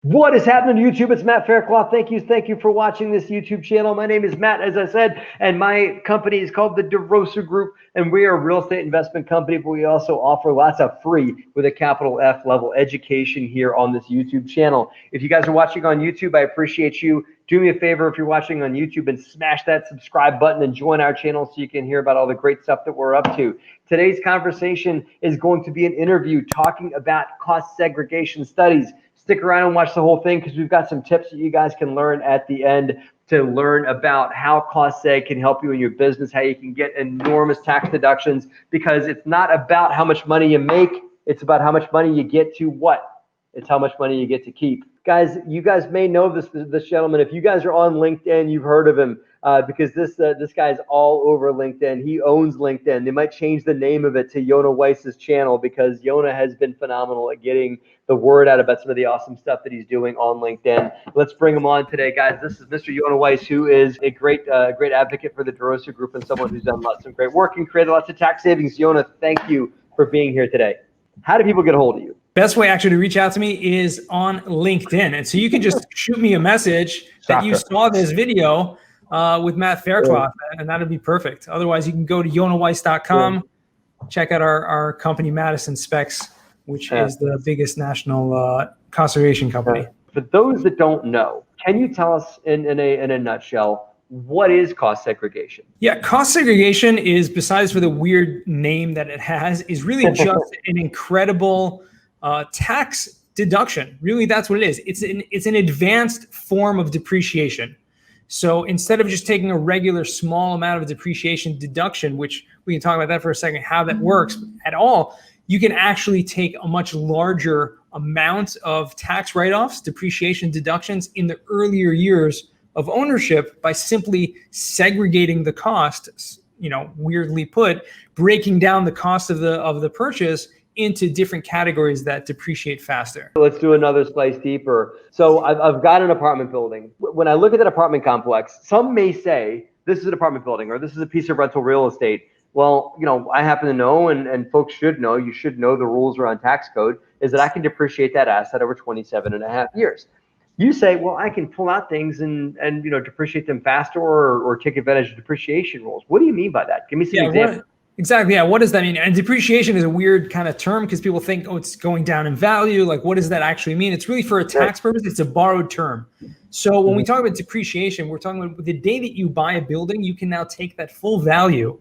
What is happening to YouTube? It's Matt Faircloth. Thank you for watching this YouTube channel. My name is Matt, as I said, and my company is called the Derosa Group, and we are a real estate investment company, but we also offer lots of free, with a capital F, level education here on this YouTube channel. If you guys are watching on YouTube, I appreciate you. Do me a favor if you're watching on YouTube and smash that subscribe button and join our channel so you can hear about all the great stuff that we're up to. Today's conversation is going to be an interview talking about cost segregation studies. Stick around and watch the whole thing because we've got some tips that you guys can learn at the end to learn about how cost seg can help you in your business, how you can get enormous tax deductions, because it's not about how much money you make, it's about how much money you get to what? It's how much money you get to keep. Guys, you guys may know this gentleman. If you guys are on LinkedIn, you've heard of him because this guy's all over LinkedIn. He owns LinkedIn. They might change the name of it to Yonah Weiss's channel because Yonah has been phenomenal at getting the word out about some of the awesome stuff that he's doing on LinkedIn. Let's bring him on today, guys. This is Mr. Yonah Weiss, who is a great advocate for the Derosa Group and someone who's done some great work and created lots of tax savings. Yonah, thank you for being here today. How do people get a hold of you? Best way actually to reach out to me is on LinkedIn. And so you can just shoot me a message that you saw this video with Matt Faircloth, and that'd be perfect. Otherwise, you can go to yonahweiss.com, check out our company, Madison Specs, which is the biggest national cost segregation company. For those that don't know, can you tell us in a nutshell, what is cost segregation? Yeah, cost segregation is, besides for the weird name that it has, is really just an incredible tax deduction. Really, that's what it is. It's an advanced form of depreciation. So instead of just taking a regular small amount of depreciation deduction, which we can talk about that for a second, how that works at all, you can actually take a much larger amount of tax write-offs, depreciation deductions in the earlier years of ownership by simply segregating the cost, weirdly put, breaking down the cost of the purchase into different categories that depreciate faster. Let's do another slice deeper. So I've got an apartment building. When I look at that apartment complex, some may say this is an apartment building or this is a piece of rental real estate. Well, I happen to know, and folks should know, you should know the rules around tax code, is that I can depreciate that asset over 27 and a half years. You say, well, I can pull out things and depreciate them faster or take advantage of depreciation rules. What do you mean by that? Give me some examples. Exactly. Yeah. What does that mean? And depreciation is a weird kind of term because people think, oh, it's going down in value. Like, what does that actually mean? It's really for a tax purpose. It's a borrowed term. So when we talk about depreciation, we're talking about the day that you buy a building, you can now take that full value,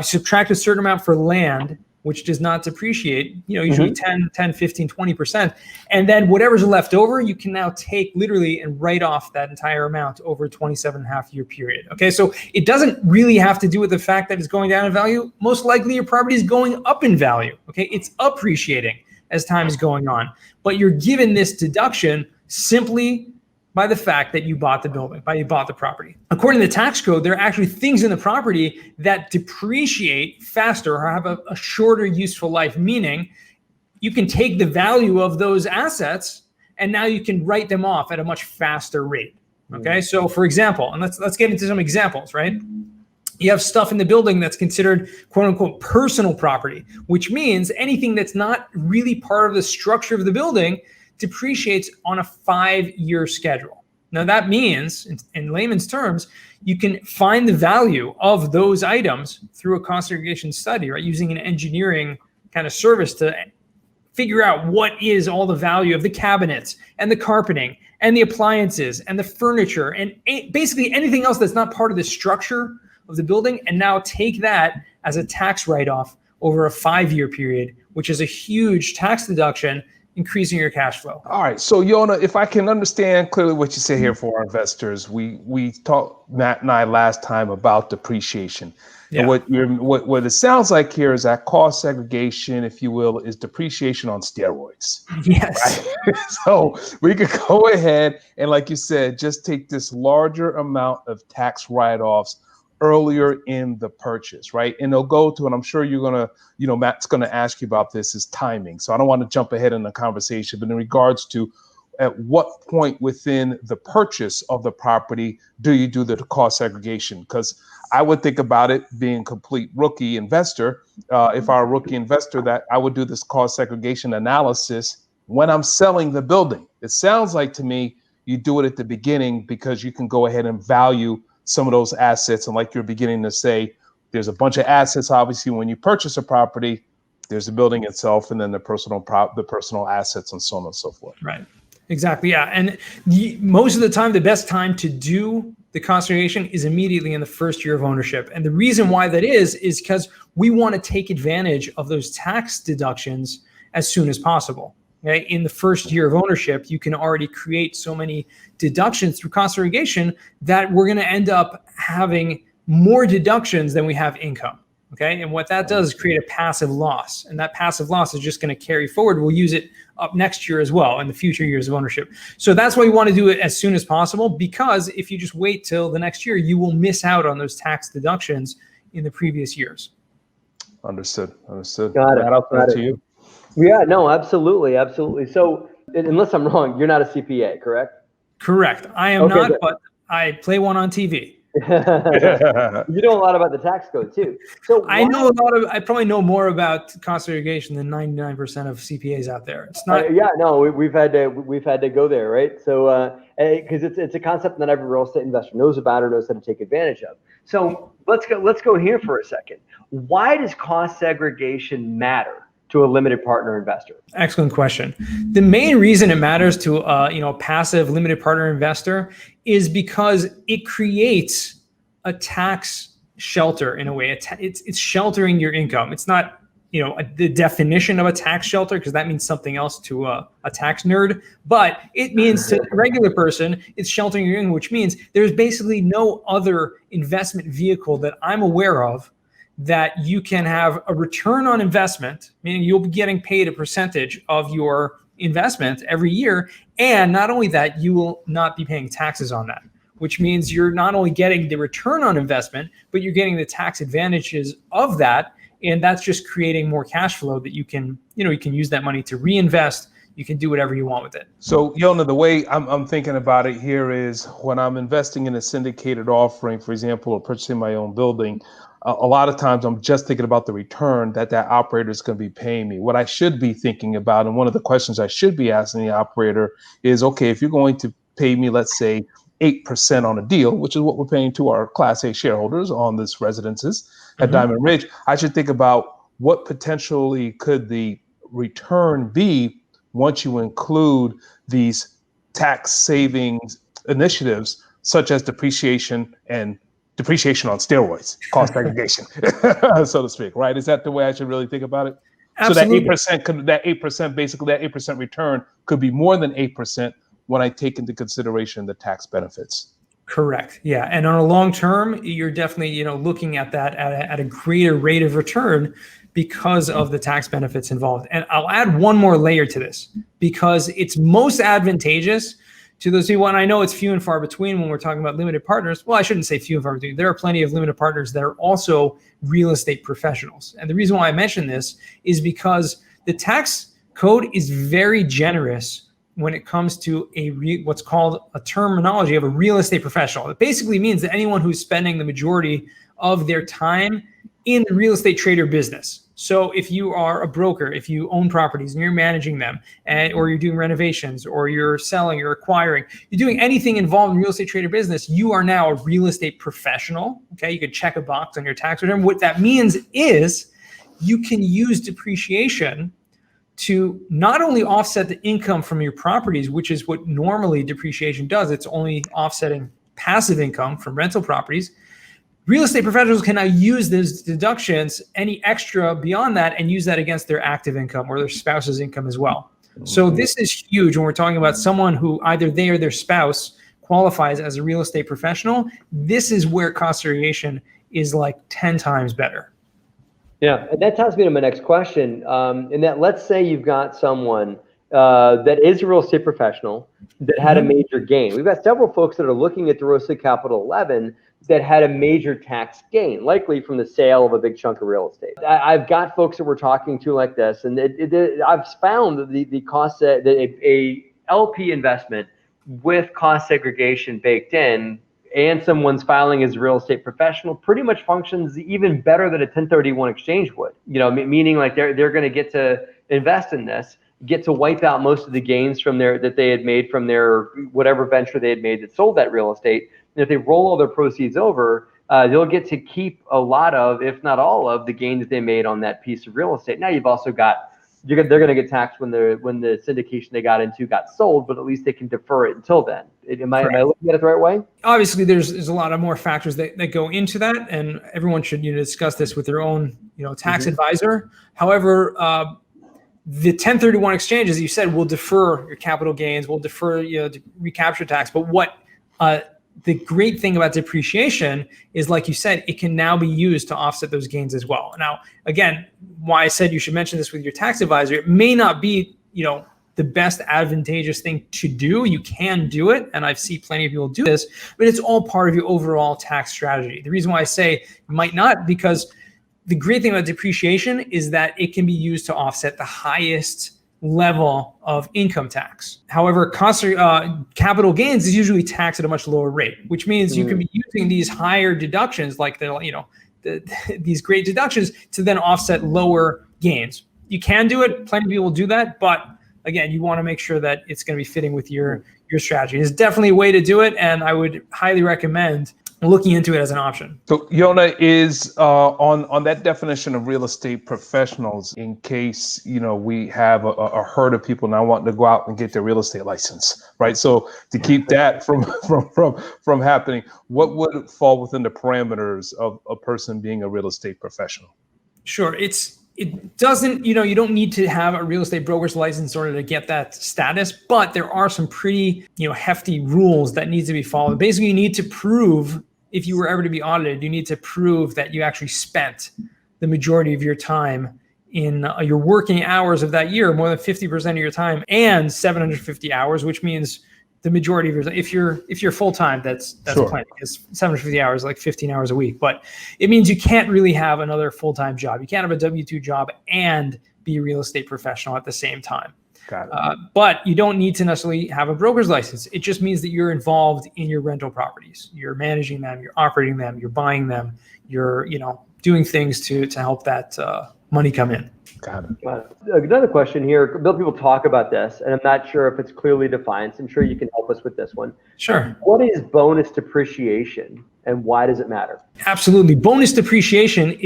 subtract a certain amount for land, which does not depreciate, usually 10, 15, 20%. And then whatever's left over, you can now take literally and write off that entire amount over a 27.5-year period. Okay, so it doesn't really have to do with the fact that it's going down in value. Most likely your property is going up in value. Okay, it's appreciating as time is going on. But you're given this deduction simply by the fact that you bought the building, you bought the property. According to the tax code, there are actually things in the property that depreciate faster or have a shorter useful life, meaning you can take the value of those assets and now you can write them off at a much faster rate. Okay, so for example, and let's get into some examples, right? You have stuff in the building that's considered quote unquote personal property, which means anything that's not really part of the structure of the building depreciates on a 5-year schedule. Now that means, in layman's terms, you can find the value of those items through a cost segregation study, right? Using an engineering kind of service to figure out what is all the value of the cabinets and the carpeting and the appliances and the furniture and basically anything else that's not part of the structure of the building, and now take that as a tax write-off over a 5-year period, which is a huge tax deduction, increasing your cash flow. All right. So Yonah, if I can understand clearly what you say here for our investors, we talked, Matt and I, last time about depreciation. Yeah. And what it sounds like here is that cost segregation, if you will, is depreciation on steroids. Yes. Right? So we could go ahead and, like you said, just take this larger amount of tax write-offs earlier in the purchase, right? And they'll go to, and I'm sure you're going to, Matt's going to ask you about this, is timing. So I don't want to jump ahead in the conversation, but in regards to at what point within the purchase of the property do you do the cost segregation? Because I would think about it being complete rookie investor. If I were a rookie investor, that I would do this cost segregation analysis when I'm selling the building. It sounds like to me you do it at the beginning because you can go ahead and value some of those assets. And like you're beginning to say, there's a bunch of assets. Obviously, when you purchase a property, there's the building itself, and then the personal assets, and so on and so forth. Right. Exactly. Yeah. And most of the time, the best time to do the cost segregation is immediately in the first year of ownership. And the reason why that is because we want to take advantage of those tax deductions as soon as possible. Okay? In the first year of ownership, you can already create so many deductions through cost segregation that we're going to end up having more deductions than we have income. Okay. And what that does is create a passive loss. And that passive loss is just going to carry forward. We'll use it up next year as well in the future years of ownership. So that's why we want to do it as soon as possible, because if you just wait till the next year, you will miss out on those tax deductions in the previous years. Understood. Understood. Got it. Matt, I'll turn it to you. Yeah, no, absolutely. Absolutely. So unless I'm wrong, you're not a CPA, correct? Correct. I am not, but I play one on TV. You know a lot about the tax code too. So I probably know more about cost segregation than 99% of CPAs out there. It's not. Yeah, no, we've had to go there, right? So because it's a concept that every real estate investor knows about or knows how to take advantage of. So let's go here for a second. Why does cost segregation matter to a limited partner investor? Excellent question. The main reason it matters to a passive limited partner investor is because it creates a tax shelter in a way. It's sheltering your income. It's not the definition of a tax shelter, because that means something else to a tax nerd, but it means to a regular person, it's sheltering your income, which means there's basically no other investment vehicle that I'm aware of that you can have a return on investment, meaning you'll be getting paid a percentage of your investment every year. And not only that, you will not be paying taxes on that, which means you're not only getting the return on investment, but you're getting the tax advantages of that. And that's just creating more cash flow that you can use that money to reinvest. You can do whatever you want with it. So, Yonah, the way I'm thinking about it here is when I'm investing in a syndicated offering, for example, or purchasing my own building, a lot of times I'm just thinking about the return that operator is going to be paying me. What I should be thinking about, and one of the questions I should be asking the operator is, okay, if you're going to pay me, let's say, 8% on a deal, which is what we're paying to our Class A shareholders on this residences at Diamond Ridge, I should think about what potentially could the return be once you include these tax savings initiatives, such as depreciation on steroids, cost segregation, so to speak, right? Is that the way I should really think about it? Absolutely. So that 8% return could be more than 8% when I take into consideration the tax benefits. Correct. Yeah. And on a long term, you're definitely, looking at that at a greater rate of return because of the tax benefits involved. And I'll add one more layer to this, because it's most advantageous to those people. And I know it's few and far between when we're talking about limited partners. Well, I shouldn't say few and far between. There are plenty of limited partners that are also real estate professionals. And the reason why I mention this is because the tax code is very generous when it comes to what's called a terminology of a real estate professional. It basically means that anyone who's spending the majority of their time in the real estate trader business. So if you are a broker, if you own properties and you're managing them, or you're doing renovations, or you're selling, you're acquiring, you're doing anything involved in real estate trader business, you are now a real estate professional. Okay, you can check a box on your tax return. What that means is you can use depreciation to not only offset the income from your properties, which is what normally depreciation does. It's only offsetting passive income from rental properties. Real estate professionals can now use those deductions, any extra beyond that, and use that against their active income or their spouse's income as well. So this is huge when we're talking about someone who either they or their spouse qualifies as a real estate professional. This is where cost segregation is like 10 times better. Yeah, and that ties me to my next question. In that, let's say you've got someone that is a real estate professional that had a major gain. We've got several folks that are looking at Derosa Capital 11 that had a major tax gain, likely from the sale of a big chunk of real estate. I've got folks that we're talking to like this, and I've found the cost that a LP investment with cost segregation baked in, and someone's filing as a real estate professional, pretty much functions even better than a 1031 exchange would. Meaning like they're going to get to invest in this, get to wipe out most of the gains from that they had made from their whatever venture they had made that sold that real estate. And if they roll all their proceeds over, they'll get to keep a lot of, if not all of, the gains that they made on that piece of real estate. Now you've also got, they're going to get taxed when the syndication they got into got sold, but at least they can defer it until then. Am I looking at it the right way? Obviously, there's a lot of more factors that go into that, and everyone should discuss this with their own tax advisor. However, the 1031 exchange, as you said, will defer your capital gains, will defer recapture tax. But what the great thing about depreciation is, like you said, it can now be used to offset those gains as well. Now, again, why I said you should mention this with your tax advisor, it may not be, the best advantageous thing to do. You can do it, and I've seen plenty of people do this, but it's all part of your overall tax strategy. The reason why I say you might not, because the great thing about depreciation is that it can be used to offset the highest level of income tax. However, capital gains is usually taxed at a much lower rate, which means you can be using these higher deductions, like these great deductions, to then offset lower gains. You can do it. Plenty of people do that, but again, you want to make sure that it's going to be fitting with your strategy. It's definitely a way to do it, and I would highly recommend looking into it as an option. So Yonah, is on that definition of real estate professionals, in case we have a herd of people now wanting to go out and get their real estate license, right? So to keep that from happening, what would fall within the parameters of a person being a real estate professional? Sure, it doesn't, you don't need to have a real estate broker's license in order to get that status, but there are some pretty, hefty rules that need to be followed. Basically, you need to prove, if you were ever to be audited, you need to prove that you actually spent the majority of your time in your working hours of that year, more than 50% of your time, and 750 hours, which means the majority of your, if you're full-time, that's sure. plenty, because 750 hours, like 15 hours a week. But it means you can't really have another full-time job. You can't have a W-2 job and be a real estate professional at the same time. Got it. But you don't need to necessarily have a broker's license. It just means that you're involved in your rental properties. You're managing them, you're operating them, you're buying them, you're doing things to help that money come in. Got it. Another question here. People talk about this, and I'm not sure if it's clearly defined. So I'm sure you can help us with this one. Sure. What is bonus depreciation, and why does it matter? Absolutely. Bonus depreciation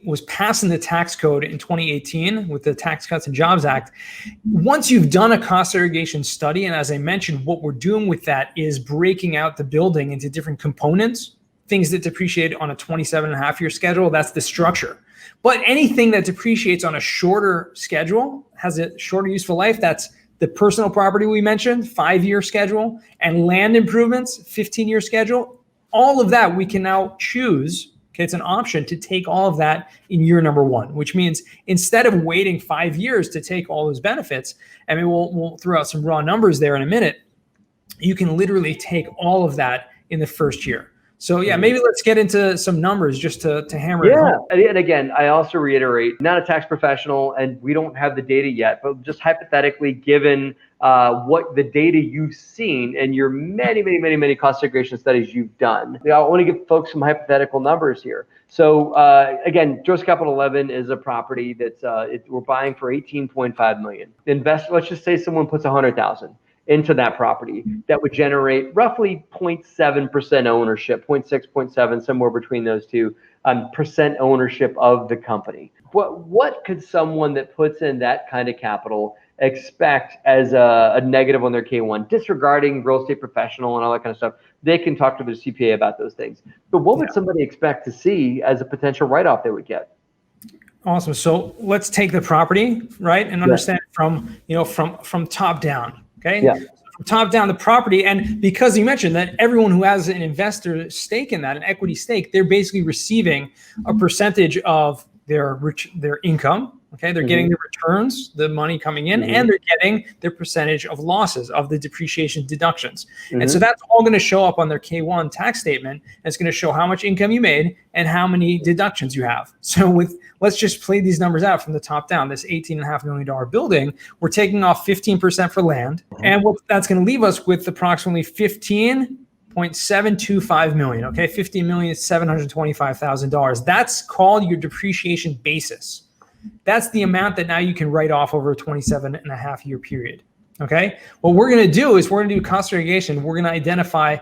was passed in the tax code in 2018 with the Tax Cuts and Jobs Act. Once you've done a cost segregation study, and as I mentioned, what we're doing with that is breaking out the building into different components, things that depreciate on a 27.5-year schedule, that's the structure. But anything that depreciates on a shorter schedule, has a shorter useful life, that's the personal property we mentioned, 5-year schedule, and land improvements, 15-year schedule. All of that we can now choose. Okay, it's an option to take all of that in year number 1, which means instead of waiting 5 years to take all those benefits, we'll throw out some raw numbers there in a minute, you can literally take all of that in the first year. So yeah, maybe let's get into some numbers just to hammer it home. And again, I also reiterate, not a tax professional, and we don't have the data yet, but just hypothetically, given what the data you've seen and your many cost segregation studies you've done, I want to give folks some hypothetical numbers here. So again, Derosa Capital 11 is a property that's we're buying for $18.5 million. Let's just say someone puts $100,000 into that property. That would generate roughly 0.7% ownership, 0.6, 0.7, somewhere between those two, percent ownership of the company. What could someone that puts in that kind of capital expect as a negative on their K1, disregarding real estate professional and all that kind of stuff? They can talk to their CPA about those things. But what would somebody expect to see as a potential write-off they would get? Awesome. So let's take the property, right, and understand from top down. Okay. Yeah. From top down the property, and because you mentioned that everyone who has an investor stake in that, an equity stake, they're basically receiving a percentage of their income. Okay, they're getting the returns, the money coming in, and they're getting their percentage of losses of the depreciation deductions. And so that's all going to show up on their K1 tax statement. And it's going to show how much income you made and how many deductions you have. So let's just play these numbers out from the top down. This $18.5 million building, we're taking off 15% for land. And what that's going to leave us with approximately $15.725 million. Okay, $15,725,000. That's called your depreciation basis. That's the amount that now you can write off over a 27.5-year period. Okay. What we're going to do is we're going to do cost segregation. We're going to identify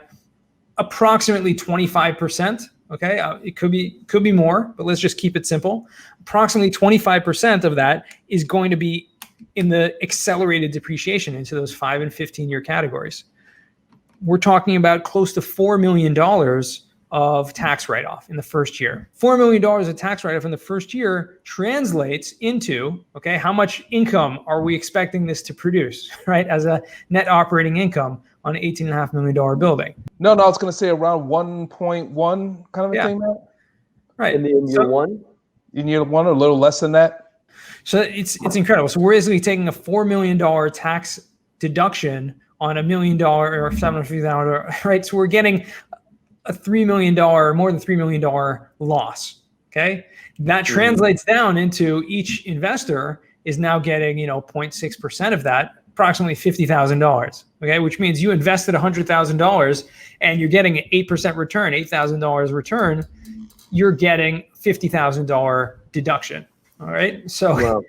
approximately 25%. Okay. It could be more, but let's just keep it simple. Approximately 25% of that is going to be in the accelerated depreciation into those 5 and 15-year categories. We're talking about close to $4 million of tax write-off in the first year. $4 million of tax write-off in the first year translates into, okay, how much income are we expecting this to produce, right, as a net operating income on an $18.5 million building? No, I was going to say around 1.1 kind of a thing, Matt? Right. In year one? In year one, or a little less than that? So it's incredible. So we're basically taking a $4 million tax deduction on $1 million or $750,000, right? So we're getting a $3 million, more than $3 million loss. Okay. That translates down into each investor is now getting, 0.6% of that, approximately $50,000. Okay. Which means you invested $100,000 and you're getting an 8% return, $8,000 return. You're getting $50,000 deduction. All right. So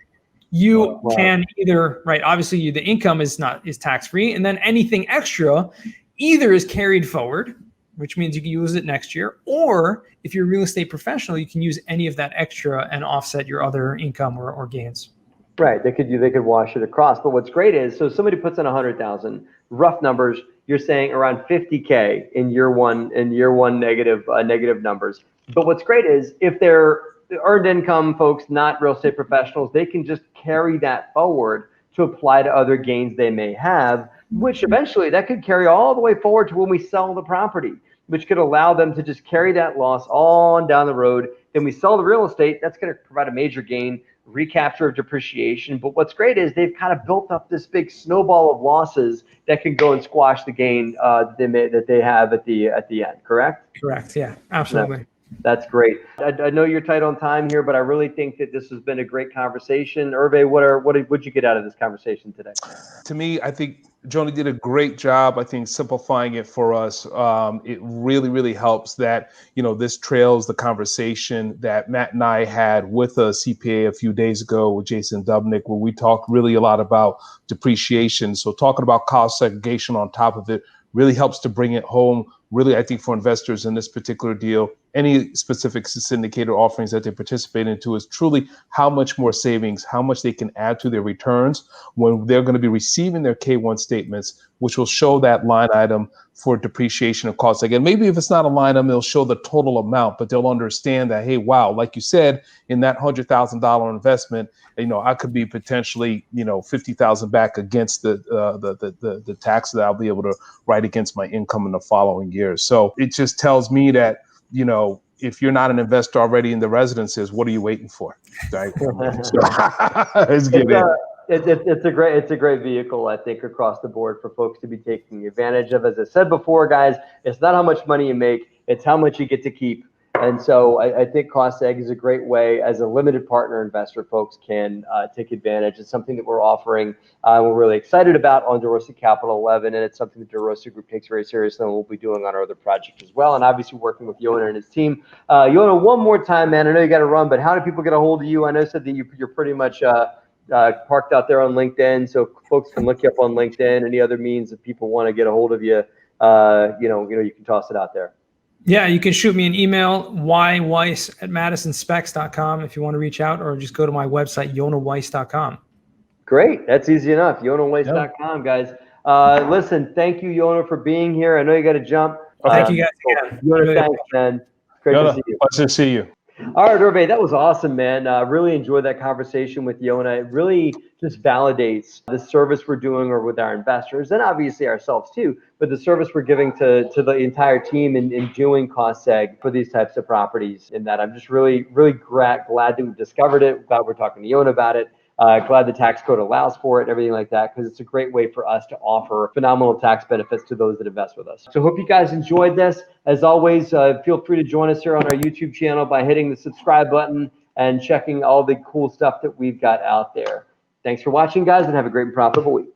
you can either, right, obviously the income is tax-free, and then anything extra either is carried forward, which means you can use it next year, or if you're a real estate professional, you can use any of that extra and offset your other income or gains. Right. They could wash it across. But what's great is, so somebody puts in 100,000, rough numbers, you're saying around 50K in year one negative numbers. But what's great is if they're earned income folks, not real estate professionals, they can just carry that forward to apply to other gains they may have, which eventually that could carry all the way forward to when we sell the property, which could allow them to just carry that loss on down the road. Then we sell the real estate, that's going to provide a major gain, recapture of depreciation. But what's great is they've kind of built up this big snowball of losses that can go and squash the gain that they have at the end. Correct? Correct. Yeah, absolutely. That's great. I know you're tight on time here, but I really think that this has been a great conversation. Hervé, what'd you get out of this conversation today? To me, I think Joni did a great job, I think, simplifying it for us. It really, really helps that, this trails the conversation that Matt and I had with a CPA a few days ago with Jason Dubnik, where we talked really a lot about depreciation. So talking about cost segregation on top of it really helps to bring it home. Really, I think for investors in this particular deal, any specific syndicated offerings that they participate into is truly how much more savings, how much they can add to their returns when they're going to be receiving their K-1 statements, which will show that line item for depreciation of costs. Again, maybe if it's not a line item, it'll show the total amount, but they'll understand that, hey, wow, like you said, in that $100,000 investment, I could be potentially, $50,000 back against the tax that I'll be able to write against my income in the following years. So it just tells me that, if you're not an investor already in the residences, what are you waiting for? Right? Let's get in. It's a great vehicle, I think, across the board for folks to be taking advantage of. As I said before, guys, it's not how much money you make, it's how much you get to keep. And so I think Cost Seg is a great way as a limited partner investor, folks can take advantage. It's something that we're offering. We're really excited about on Derosa Capital 11, and it's something that Derosa Group takes very seriously, and we'll be doing on our other project as well. And obviously working with Yonah and his team. Yonah, one more time, man, I know you got to run, but how do people get a hold of you? I know you said that you're pretty much parked out there on LinkedIn, so folks can look you up on LinkedIn. Any other means if people want to get a hold of you, you can toss it out there. Yeah, you can shoot me an email, yweiss@madisonspecs.com if you want to reach out, or just go to my website, yonahweiss.com. Great. That's easy enough. yonahweiss.com, guys. Listen, thank you, Yonah, for being here. I know you got to jump. Thank you guys again. Yonah, thanks, man. Great to see you. Pleasure to see you. All right, Hervé, that was awesome, man. Really enjoyed that conversation with Yonah. It really just validates the service we're doing or with our investors, and obviously ourselves too, but the service we're giving to the entire team in doing Cost Seg for these types of properties. And that I'm just really, really glad that we discovered it, glad we're talking to Yonah about it. Glad the tax code allows for it and everything like that, because it's a great way for us to offer phenomenal tax benefits to those that invest with us. So hope you guys enjoyed this. As always, feel free to join us here on our YouTube channel by hitting the subscribe button and checking all the cool stuff that we've got out there. Thanks for watching, guys, and have a great and profitable week.